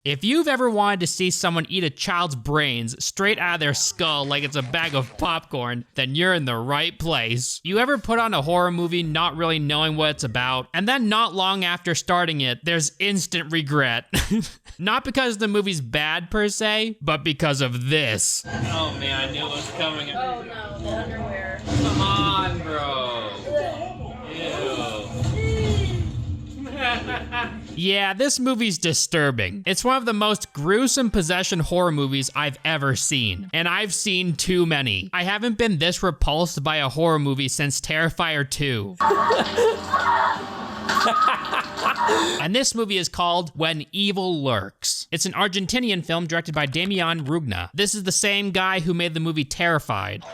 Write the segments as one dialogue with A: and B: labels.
A: If you've ever wanted to see someone eat a child's brains straight out of their skull like it's a bag of popcorn, then you're in the right place. You ever put on a horror movie not really knowing what it's about, and then not long after starting it, there's instant regret? Not because the movie's bad per se, but because of this.
B: Oh man, I knew it was coming.
C: Oh no, the underwear.
B: Come on, bro.
A: Yeah, this movie's disturbing. It's one of the most gruesome possession horror movies I've ever seen, and I've seen too many. I haven't been this repulsed by a horror movie since Terrifier 2. And this movie is called When Evil Lurks. It's an Argentinian film directed by Damian Rugna. This is the same guy who made the movie Terrified.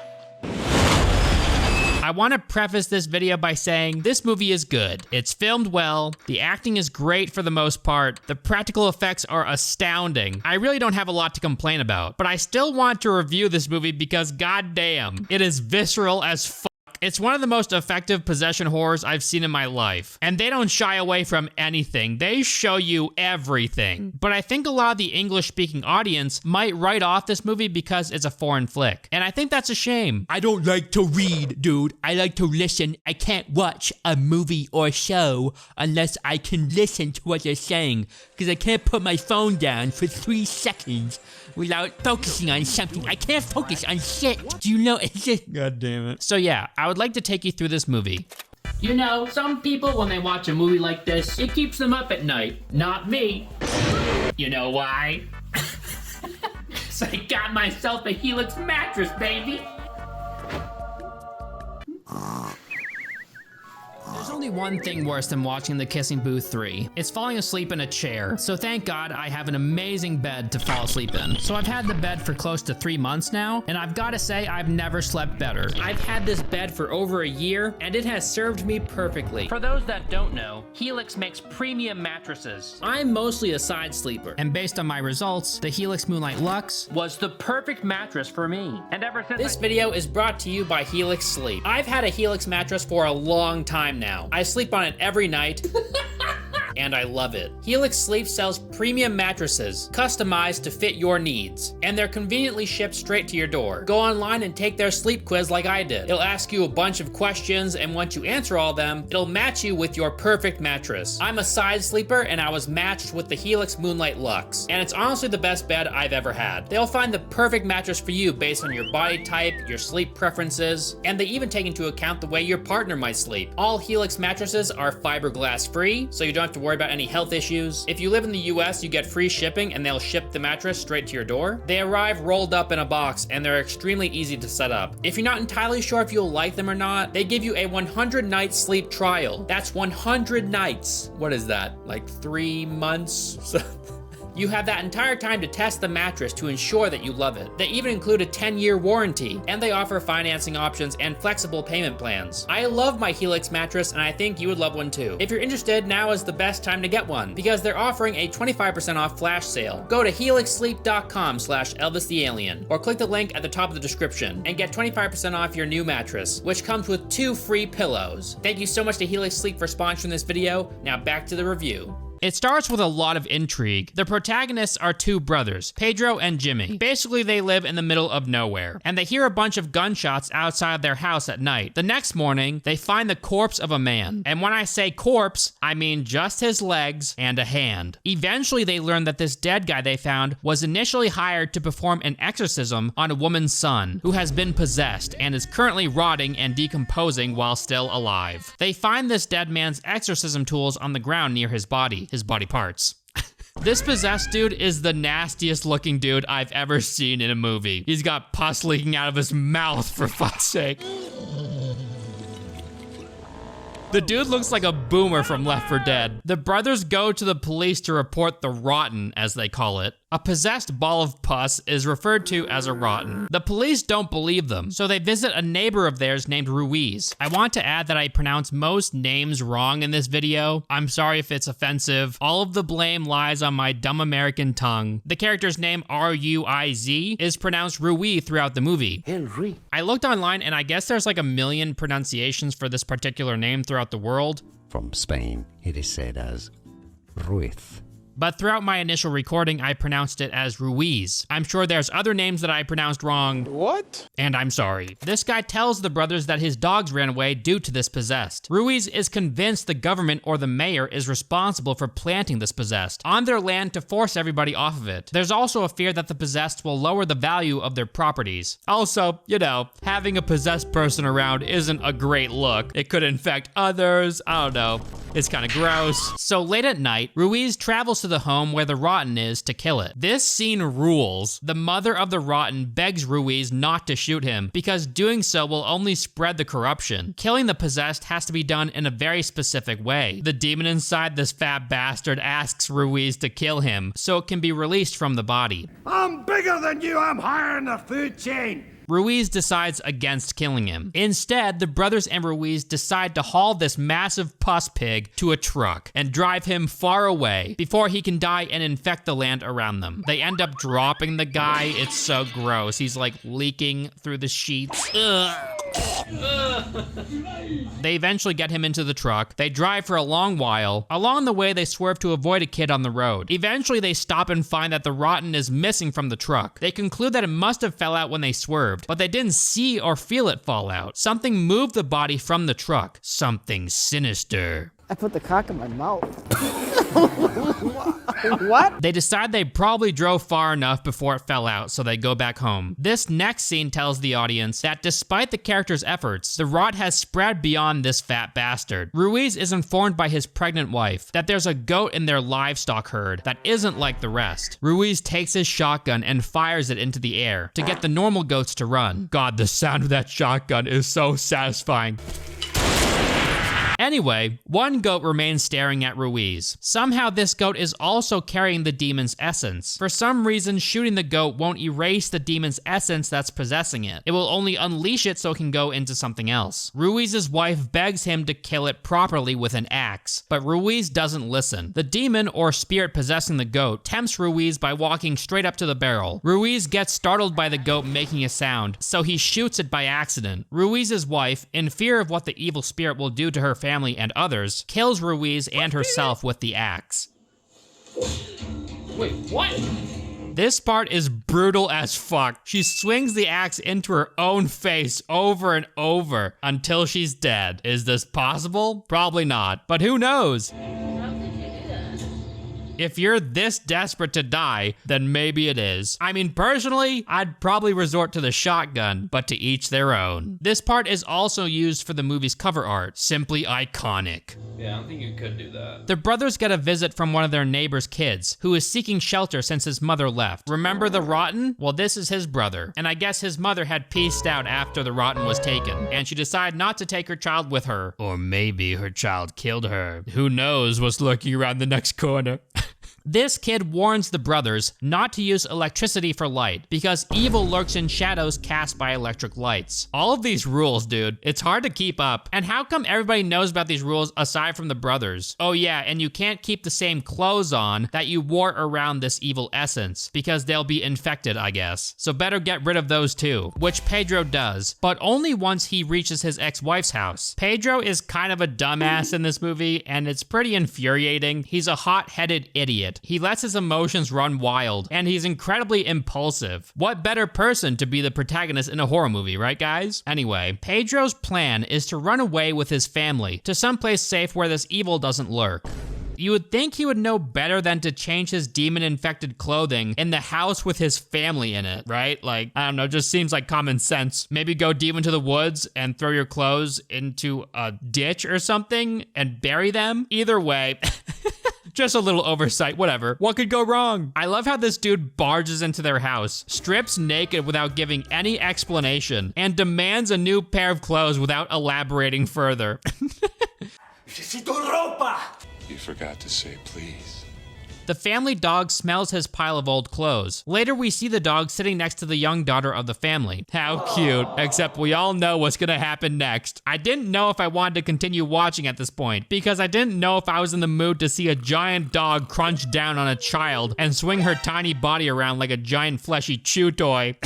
A: I want to preface this video by saying this movie is good. It's filmed well, the acting is great for the most part, the practical effects are astounding. I really don't have a lot to complain about, but I still want to review this movie because goddamn, it is visceral as fuck. It's one of the most effective possession horrors I've seen in my life. And they don't shy away from anything. They show you everything. But I think a lot of the English-speaking audience might write off this movie because it's a foreign flick. And I think that's a shame. I don't like to read, dude. I like to listen. I can't watch a movie or show unless I can listen to what they're saying. Because I can't put my phone down for 3 seconds without focusing on something. I can't focus on shit. Do you know? It's just... God damn it. So yeah, I would like to take you through this movie.
B: You know, some people, when they watch a movie like this, it keeps them up at night. Not me. You know why? So I got myself a Helix mattress, baby.
A: There's only one thing worse than watching The Kissing Booth 3. It's falling asleep in a chair. So thank God I have an amazing bed to fall asleep in. So I've had the bed for close to 3 months now, and I've got to say I've never slept better. I've had this bed for over a year, and it has served me perfectly. For those that don't know, Helix makes premium mattresses. I'm mostly a side sleeper, and based on my results, the Helix Moonlight Luxe was the perfect mattress for me. And ever since this video is brought to you by Helix Sleep. I've had a Helix mattress for a long time now. I sleep on it every night. And I love it. Helix Sleep sells premium mattresses, customized to fit your needs, and they're conveniently shipped straight to your door. Go online and take their sleep quiz like I did. It'll ask you a bunch of questions, and once you answer all of them, it'll match you with your perfect mattress. I'm a side sleeper, and I was matched with the Helix Moonlight Luxe, and it's honestly the best bed I've ever had. They'll find the perfect mattress for you based on your body type, your sleep preferences, and they even take into account the way your partner might sleep. All Helix mattresses are fiberglass free, so you don't have to worry about any health issues. If you live in the US, you get free shipping and they'll ship the mattress straight to your door. They arrive rolled up in a box and they're extremely easy to set up. If you're not entirely sure if you'll like them or not, they give you a 100-night sleep trial. That's 100 nights. What is that? Like 3 months? You have that entire time to test the mattress to ensure that you love it. They even include a 10-year warranty, and they offer financing options and flexible payment plans. I love my Helix mattress, and I think you would love one too. If you're interested, now is the best time to get one, because they're offering a 25% off flash sale. Go to helixsleep.com/ElvisTheAlien, or click the link at the top of the description, and get 25% off your new mattress, which comes with 2 free pillows. Thank you so much to Helix Sleep for sponsoring this video. Now back to the review. It starts with a lot of intrigue. The protagonists are 2 brothers, Pedro and Jimmy. Basically, they live in the middle of nowhere, and they hear a bunch of gunshots outside their house at night. The next morning, they find the corpse of a man. And when I say corpse, I mean just his legs and a hand. Eventually, they learn that this dead guy they found was initially hired to perform an exorcism on a woman's son, who has been possessed and is currently rotting and decomposing while still alive. They find this dead man's exorcism tools on the ground near his body parts. This possessed dude is the nastiest looking dude I've ever seen in a movie. He's got pus leaking out of his mouth, for fuck's sake. The dude looks like a boomer from Left 4 Dead. The brothers go to the police to report the rotten, as they call it. A possessed ball of pus is referred to as a rotten. The police don't believe them, so they visit a neighbor of theirs named Ruiz. I want to add that I pronounce most names wrong in this video. I'm sorry if it's offensive. All of the blame lies on my dumb American tongue. The character's name, R-U-I-Z, is pronounced Rui throughout the movie.
D: Henry.
A: I looked online and I guess there's like 1 million pronunciations for this particular name throughout the world.
D: From Spain, it is said as Ruiz.
A: But throughout my initial recording, I pronounced it as Ruiz. I'm sure there's other names that I pronounced wrong.
D: What?
A: And I'm sorry. This guy tells the brothers that his dogs ran away due to this possessed. Ruiz is convinced the government or the mayor is responsible for planting this possessed on their land to force everybody off of it. There's also a fear that the possessed will lower the value of their properties. Also, you know, having a possessed person around isn't a great look. It could infect others. I don't know. It's kind of gross. So late at night, Ruiz travels to the home where the rotten is to kill it. This scene rules. The mother of the rotten begs Ruiz not to shoot him because doing so will only spread the corruption. Killing the possessed has to be done in a very specific way. The demon inside this fat bastard asks Ruiz to kill him so it can be released from the body.
D: I'm bigger than you. I'm higher in the food chain.
A: Ruiz decides against killing him. Instead, the brothers and Ruiz decide to haul this massive pus pig to a truck and drive him far away before he can die and infect the land around them. They end up dropping the guy. It's so gross. He's like leaking through the sheets. Ugh. They eventually get him into the truck. They drive for a long while. Along the way, they swerve to avoid a kid on the road. Eventually, they stop and find that the rotten is missing from the truck. They conclude that it must have fell out when they swerved, but they didn't see or feel it fall out. Something moved the body from the truck. Something sinister.
E: I put the cock in my mouth. What?
A: They decide they probably drove far enough before it fell out, so they go back home. This next scene tells the audience that despite the character's efforts, the rot has spread beyond this fat bastard. Ruiz is informed by his pregnant wife that there's a goat in their livestock herd that isn't like the rest. Ruiz takes his shotgun and fires it into the air to get the normal goats to run. God, the sound of that shotgun is so satisfying. Anyway, one goat remains staring at Ruiz. Somehow this goat is also carrying the demon's essence. For some reason, shooting the goat won't erase the demon's essence that's possessing it. It will only unleash it so it can go into something else. Ruiz's wife begs him to kill it properly with an axe, but Ruiz doesn't listen. The demon or spirit possessing the goat tempts Ruiz by walking straight up to the barrel. Ruiz gets startled by the goat making a sound, so he shoots it by accident. Ruiz's wife, in fear of what the evil spirit will do to her family and others, kills Ruiz and herself with the axe.
B: Wait, what?
A: This part is brutal as fuck. She swings the axe into her own face over and over until she's dead. Is this possible? Probably not, but who knows?
C: How could you do that?
A: If you're this desperate to die, then maybe it is. I mean, personally, I'd probably resort to the shotgun, but to each their own. This part is also used for the movie's cover art. Simply iconic.
F: Yeah, I don't think you could do that.
A: The brothers get a visit from one of their neighbor's kids, who is seeking shelter since his mother left. Remember the rotten? Well, this is his brother. And I guess his mother had peaced out after the rotten was taken, and she decided not to take her child with her. Or maybe her child killed her. Who knows what's lurking around the next corner? This kid warns the brothers not to use electricity for light because evil lurks in shadows cast by electric lights. All of these rules, dude, it's hard to keep up. And how come everybody knows about these rules aside from the brothers? Oh yeah, and you can't keep the same clothes on that you wore around this evil essence because they'll be infected, I guess. So better get rid of those too, which Pedro does, but only once he reaches his ex-wife's house. Pedro is kind of a dumbass in this movie, and it's pretty infuriating. He's a hot-headed idiot. He lets his emotions run wild, and he's incredibly impulsive. What better person to be the protagonist in a horror movie, right guys? Anyway, Pedro's plan is to run away with his family to someplace safe where this evil doesn't lurk. You would think he would know better than to change his demon-infected clothing in the house with his family in it, right? Like, I don't know, just seems like common sense. Maybe go deep into the woods and throw your clothes into a ditch or something and bury them. Either way, just a little oversight, whatever. What could go wrong? I love how this dude barges into their house, strips naked without giving any explanation, and demands a new pair of clothes without elaborating further.
G: You forgot to say please.
A: The family dog smells his pile of old clothes. Later, we see the dog sitting next to the young daughter of the family. How cute, except we all know what's gonna happen next. I didn't know if I wanted to continue watching at this point, because I didn't know if I was in the mood to see a giant dog crunch down on a child and swing her tiny body around like a giant fleshy chew toy.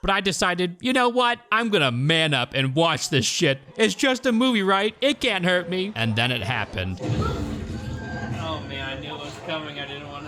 A: But I decided, you know what? I'm gonna man up and watch this shit. It's just a movie, right? It can't hurt me. And then it happened.
F: Oh man, I knew it was coming. I didn't want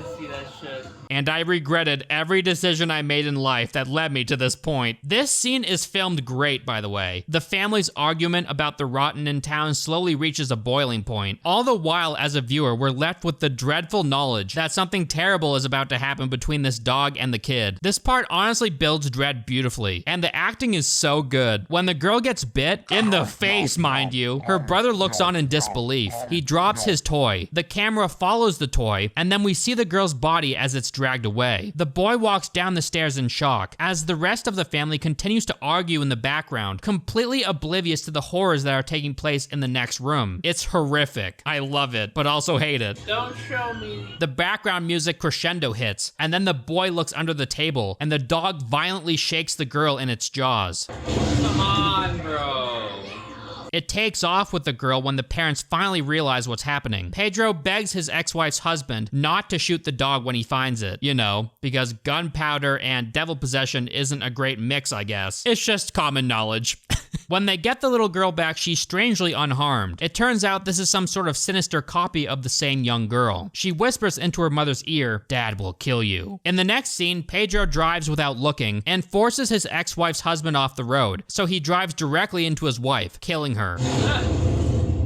A: And I regretted every decision I made in life that led me to this point. This scene is filmed great, by the way. The family's argument about the rotten in town slowly reaches a boiling point. All the while, as a viewer, we're left with the dreadful knowledge that something terrible is about to happen between this dog and the kid. This part honestly builds dread beautifully, and the acting is so good. When the girl gets bit, in the face, mind you, her brother looks on in disbelief. He drops his toy. The camera follows the toy, and then we see the girl's body as it's dragged away. The boy walks down the stairs in shock, as the rest of the family continues to argue in the background, completely oblivious to the horrors that are taking place in the next room. It's horrific. I love it, but also hate it.
B: Don't show me.
A: The background music crescendo hits, and then the boy looks under the table, and the dog violently shakes the girl in its jaws.
B: Come on, bro.
A: It takes off with the girl when the parents finally realize what's happening. Pedro begs his ex-wife's husband not to shoot the dog when he finds it, you know, because gunpowder and devil possession isn't a great mix, I guess. It's just common knowledge. When they get the little girl back, she's strangely unharmed. It turns out this is some sort of sinister copy of the same young girl. She whispers into her mother's ear, "Dad will kill you." In the next scene, Pedro drives without looking and forces his ex-wife's husband off the road, so he drives directly into his wife, killing her.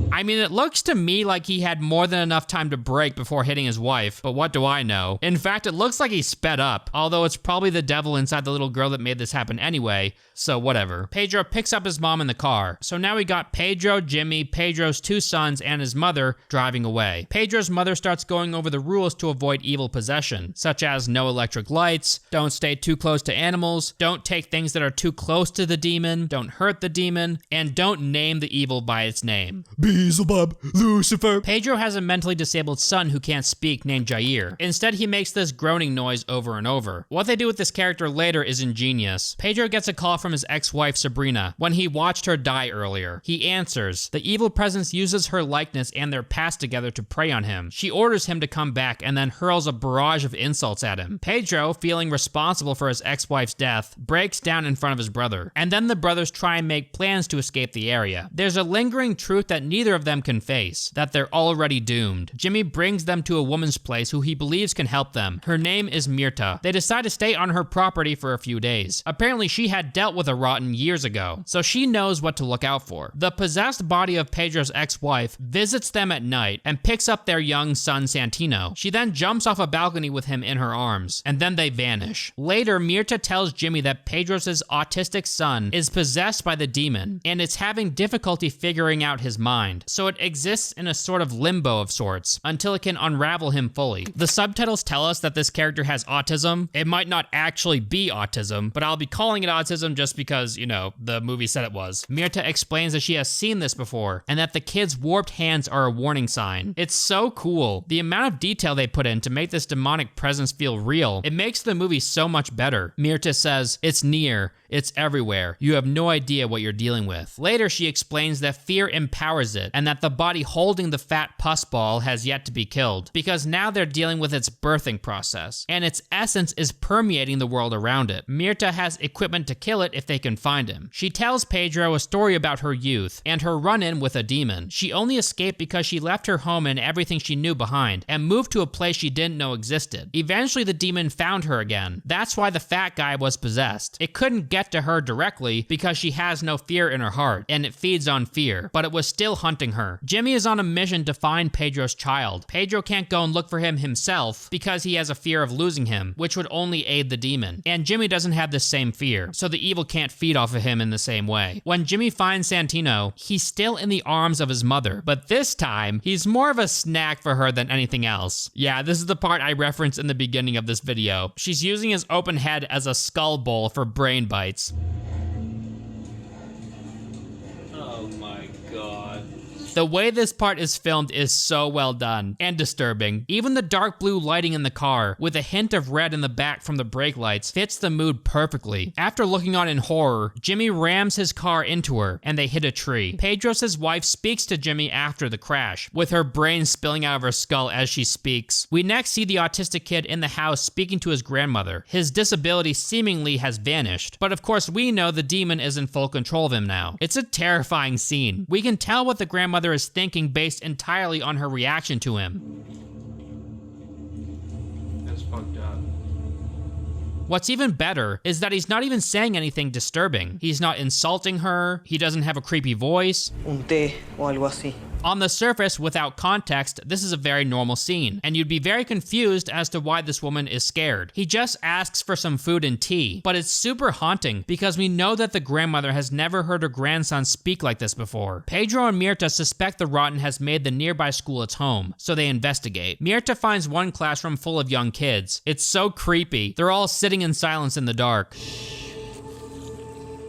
A: I mean, it looks to me like he had more than enough time to brake before hitting his wife, but what do I know? In fact, it looks like he sped up, although it's probably the devil inside the little girl that made this happen anyway, so whatever. Pedro picks up his mom in the car, so now we got Pedro, Jimmy, Pedro's two sons, and his mother driving away. Pedro's mother starts going over the rules to avoid evil possession, such as no electric lights, don't stay too close to animals, don't take things that are too close to the demon, don't hurt the demon, and don't name the evil by its name. Beelzebub, Lucifer. Pedro has a mentally disabled son who can't speak named Jair. Instead, he makes this groaning noise over and over. What they do with this character later is ingenious. Pedro gets a call from his ex-wife Sabrina when he watched her die earlier. He answers. The evil presence uses her likeness and their past together to prey on him. She orders him to come back and then hurls a barrage of insults at him. Pedro, feeling responsible for his ex-wife's death, breaks down in front of his brother. And then the brothers try and make plans to escape the area. There's a lingering truth that neither of them can face, that they're already doomed. Jimmy brings them to a woman's place who he believes can help them. Her name is Mirta. They decide to stay on her property for a few days. Apparently she had dealt with a rotten years ago, so she knows what to look out for. The possessed body of Pedro's ex-wife visits them at night and picks up their young son Santino. She then jumps off a balcony with him in her arms, and then they vanish. Later, Mirta tells Jimmy that Pedro's autistic son is possessed by the demon, and it's having difficulty figuring out his mind, so it exists in a sort of limbo of sorts until it can unravel him fully. The subtitles tell us that this character has autism. It might not actually be autism, but I'll be calling it autism just because, you know, the movie said it was. Mirta explains that she has seen this before and that the kid's warped hands are a warning sign. It's so cool. The amount of detail they put in to make this demonic presence feel real, it makes the movie so much better. Mirta says, "It's near, it's everywhere. You have no idea what you're dealing with." Later, she explains that fear empowers it and that the body holding the fat pus ball has yet to be killed, because now they're dealing with its birthing process, and its essence is permeating the world around it. Mirta has equipment to kill it if they can find him. She tells Pedro a story about her youth and her run-in with a demon. She only escaped because she left her home and everything she knew behind and moved to a place she didn't know existed. Eventually, the demon found her again. That's why the fat guy was possessed. It couldn't get to her directly because she has no fear in her heart, and it feeds on fear, but it was still hunting her. Jimmy is on a mission to find Pedro's child. Pedro can't go and look for him himself because he has a fear of losing him, which would only aid the demon. And Jimmy doesn't have the same fear, so the evil can't feed off of him in the same way. When Jimmy finds Santino, he's still in the arms of his mother, but this time, he's more of a snack for her than anything else. Yeah, this is the part I referenced in the beginning of this video. She's using his open head as a skull bowl for brain bites.
F: Oh my god.
A: The way this part is filmed is so well done and disturbing. Even the dark blue lighting in the car, with a hint of red in the back from the brake lights, fits the mood perfectly. After looking on in horror, Jimmy rams his car into her and they hit a tree. Pedro's wife speaks to Jimmy after the crash, with her brain spilling out of her skull as she speaks. We next see the autistic kid in the house speaking to his grandmother. His disability seemingly has vanished, but of course we know the demon is in full control of him now. It's a terrifying scene. We can tell what the grandmother is thinking based entirely on her reaction to him.
F: That's fucked up.
A: What's even better is that he's not even saying anything disturbing. He's not insulting her, he doesn't have a creepy voice.
H: Un té o algo así.
A: On the surface, without context, this is a very normal scene, and you'd be very confused as to why this woman is scared. He just asks for some food and tea, but it's super haunting because we know that the grandmother has never heard her grandson speak like this before. Pedro and Mirta suspect the rotten has made the nearby school its home, so they investigate. Mirta finds one classroom full of young kids. It's so creepy. They're all sitting in silence in the dark.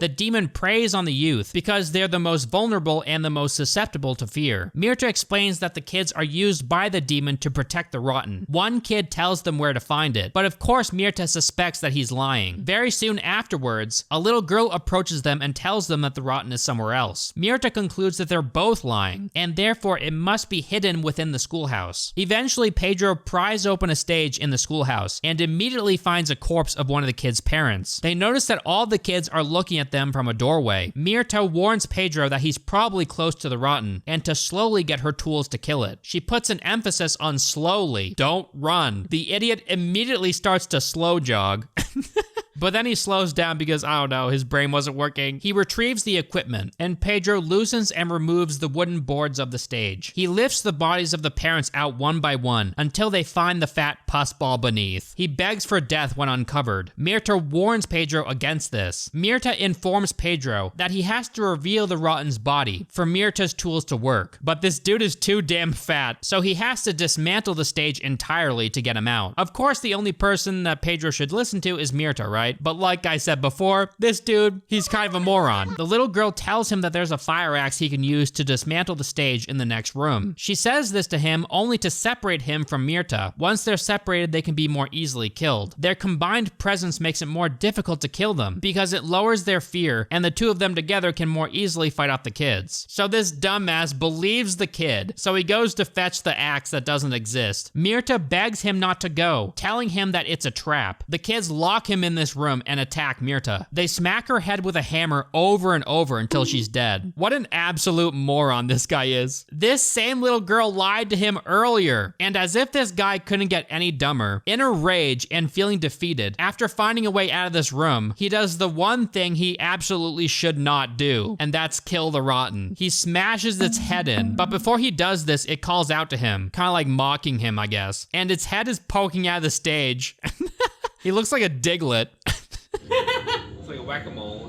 A: The demon preys on the youth because they're the most vulnerable and the most susceptible to fear. Mirta explains that the kids are used by the demon to protect the rotten. One kid tells them where to find it, but of course Mirta suspects that he's lying. Very soon afterwards, a little girl approaches them and tells them that the rotten is somewhere else. Mirta concludes that they're both lying, and therefore it must be hidden within the schoolhouse. Eventually, Pedro pries open a stage in the schoolhouse and immediately finds a corpse of one of the kids' parents. They notice that all the kids are looking at them from a doorway. Mirta warns Pedro that he's probably close to the rotten and to slowly get her tools to kill it. She puts an emphasis on slowly. Don't run. The idiot immediately starts to slow jog. But then he slows down because, I don't know, his brain wasn't working. He retrieves the equipment, and Pedro loosens and removes the wooden boards of the stage. He lifts the bodies of the parents out one by one until they find the fat pus ball beneath. He begs for death when uncovered. Mirta warns Pedro against this. Mirta informs Pedro that he has to reveal the rotten's body for Mirta's tools to work. But this dude is too damn fat, so he has to dismantle the stage entirely to get him out. Of course, the only person that Pedro should listen to is Mirta, right? But like I said before, this dude, he's kind of a moron. The little girl tells him that there's a fire axe he can use to dismantle the stage in the next room. She says this to him only to separate him from Mirta. Once they're separated, they can be more easily killed. Their combined presence makes it more difficult to kill them because it lowers their fear, and the two of them together can more easily fight off the kids. So this dumbass believes the kid, so he goes to fetch the axe that doesn't exist. Mirta begs him not to go, telling him that it's a trap. The kids lock him in this room and attack Mirta. They smack her head with a hammer over and over until she's dead. What an absolute moron this guy is. This same little girl lied to him earlier, and as if this guy couldn't get any dumber, in a rage and feeling defeated, after finding a way out of this room, he does the one thing he absolutely should not do, and that's kill the rotten. He smashes its head in, but before he does this, it calls out to him, kind of like mocking him, I guess, and its head is poking out of the stage. He looks like a Diglett.
F: It's like a whack-a-mole.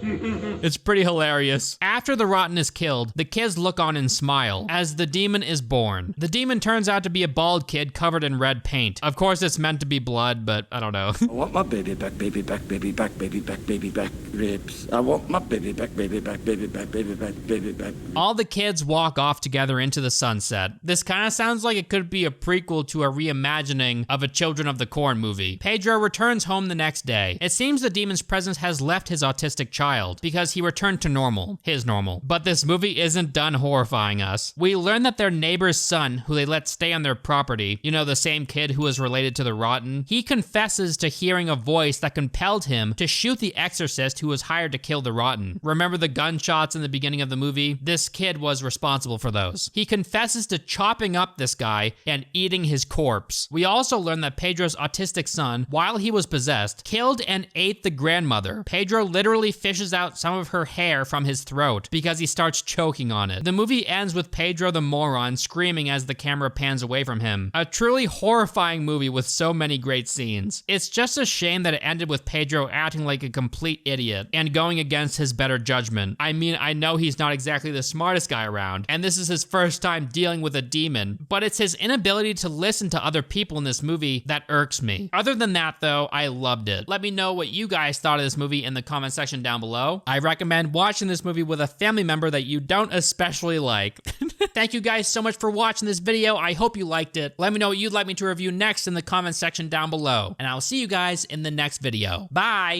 A: It's pretty hilarious. After the rotten is killed, the kids look on and smile as the demon is born. The demon turns out to be a bald kid covered in red paint. Of course, it's meant to be blood, but I don't know.
D: I want my baby back, baby back, baby back, baby back, baby back, ribs. I want my baby back, baby back, baby back, baby back, baby back.
A: All the kids walk off together into the sunset. This kind of sounds like it could be a prequel to a reimagining of a Children of the Corn movie. Pedro returns home the next day. It seems the demon's presence has left his autistic child because he returned to normal, his normal. But this movie isn't done horrifying us. We learn that their neighbor's son, who they let stay on their property, you know, the same kid who was related to the rotten, he confesses to hearing a voice that compelled him to shoot the exorcist who was hired to kill the rotten. Remember the gunshots in the beginning of the movie? This kid was responsible for those. He confesses to chopping up this guy and eating his corpse. We also learn that Pedro's autistic son, while he was possessed, killed and ate the grandmother. Pedro literally fishes out some of her hair from his throat because he starts choking on it. The movie ends with Pedro the moron screaming as the camera pans away from him. A truly horrifying movie with so many great scenes. It's just a shame that it ended with Pedro acting like a complete idiot and going against his better judgment. I mean, I know he's not exactly the smartest guy around, and this is his first time dealing with a demon, but it's his inability to listen to other people in this movie that irks me. Other than that though, I loved it. Let me know what you guys thought of this movie in the comment section down below. I recommend watching this movie with a family member that you don't especially like. Thank you guys so much for watching this video. I hope you liked it. Let me know what you'd like me to review next in the comment section down below, and I'll see you guys in the next video. Bye!